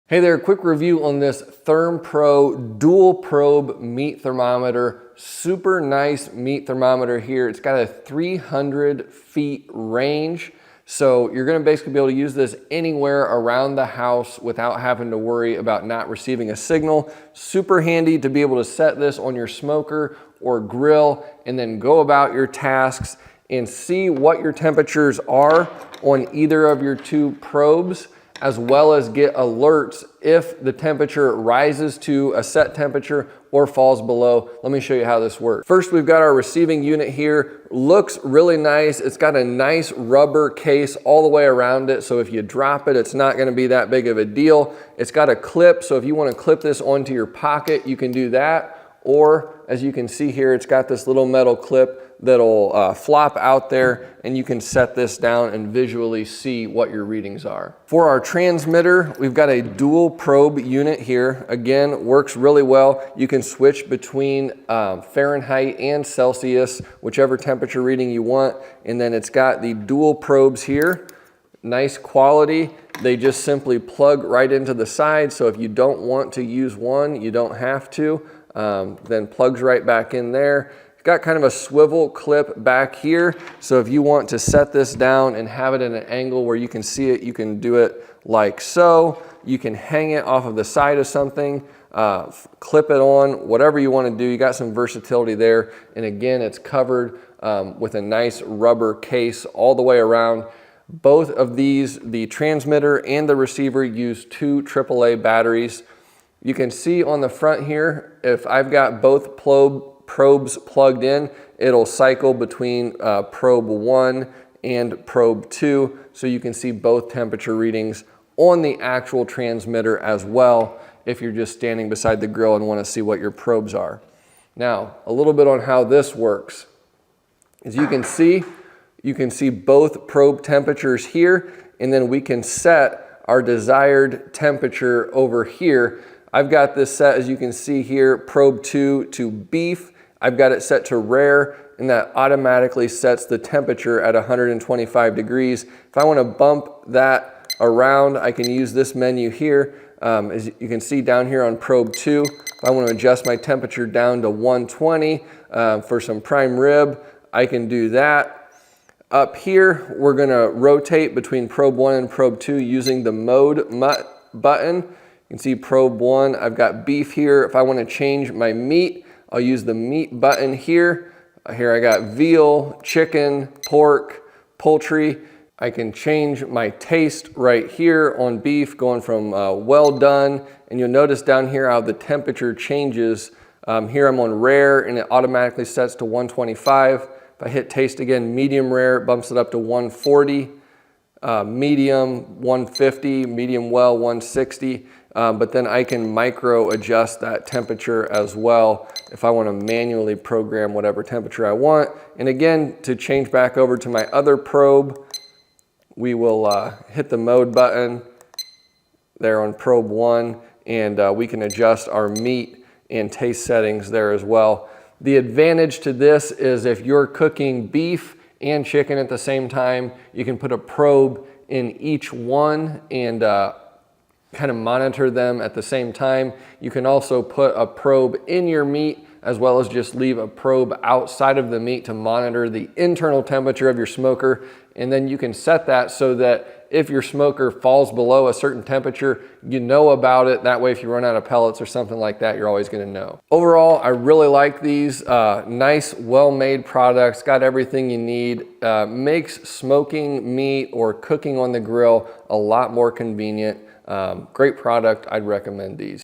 Hey there, quick review on this ThermoPro dual probe meat thermometer. Super nice meat thermometer here. It's got a 300 feet range. So you're gonna basically be able to use this anywhere around the house without having to worry about not receiving a signal. Super handy to be able to set this on your smoker or grill and then go about your tasks and see what your temperatures are on either of your two probes, as well as get alerts if the temperature rises to a set temperature or falls below. Let me show you how this works. First, we've got our receiving unit here. Looks really nice. It's got a nice rubber case all the way around it, so if you drop it, it's not gonna be that big of a deal. It's got a clip, so if you wanna clip this onto your pocket, you can do that. Or, as you can see here, it's got this little metal clip that'll flop out there, and you can set this down and visually see what your readings are. For our transmitter, we've got a dual probe unit here. Again, works really well. You can switch between Fahrenheit and Celsius, whichever temperature reading you want. And then it's got the dual probes here. Nice quality. They just simply plug right into the side. So if you don't want to use one, you don't have to. Then plugs right back in there. It's got kind of a swivel clip back here. So if you want to set this down and have it at an angle where you can see it, you can do it like so. You can hang it off of the side of something, clip it on, whatever you want to do. You got some versatility there. And again, it's covered with a nice rubber case all the way around. Both of these, the transmitter and the receiver, use 2 AAA batteries. You can see on the front here, if I've got both probes plugged in, it'll cycle between probe 1 and probe 2, so you can see both temperature readings on the actual transmitter as well if you're just standing beside the grill and want to see what your probes are. Now, a little bit on how this works. As you can see both probe temperatures here, and then we can set our desired temperature over here. I've got this set, as you can see here, probe 2 to beef. I've got it set to rare, and that automatically sets the temperature at 125 degrees. If I want to bump that around, I can use this menu here. As you can see down here on probe 2, if I want to adjust my temperature down to 120 for some prime rib, I can do that. Up here, we're going to rotate between probe 1 and probe 2 using the mode button. You can see probe 1, I've got beef here. If I want to change my meat, I'll use the meat button here. Here I got veal, chicken, pork, poultry. I can change my taste right here on beef, going from well done. And you'll notice down here how the temperature changes. Here I'm on rare and it automatically sets to 125. If I hit taste again, medium rare, it bumps it up to 140. Medium 150, medium well 160. But then I can micro adjust that temperature as well if I want to manually program whatever temperature I want. And again, to change back over to my other probe, we will hit the mode button there on probe 1, and we can adjust our meat and taste settings there as well. The advantage to this is if you're cooking beef and chicken at the same time, you can put a probe in each one and kind of monitor them at the same time. You can also put a probe in your meat as well as just leave a probe outside of the meat to monitor the internal temperature of your smoker. And then you can set that so that if your smoker falls below a certain temperature, you know about it. That way, if you run out of pellets or something like that, you're always gonna know. Overall, I really like these. Nice, well-made products, got everything you need. Makes smoking meat or cooking on the grill a lot more convenient. Great product, I'd recommend these.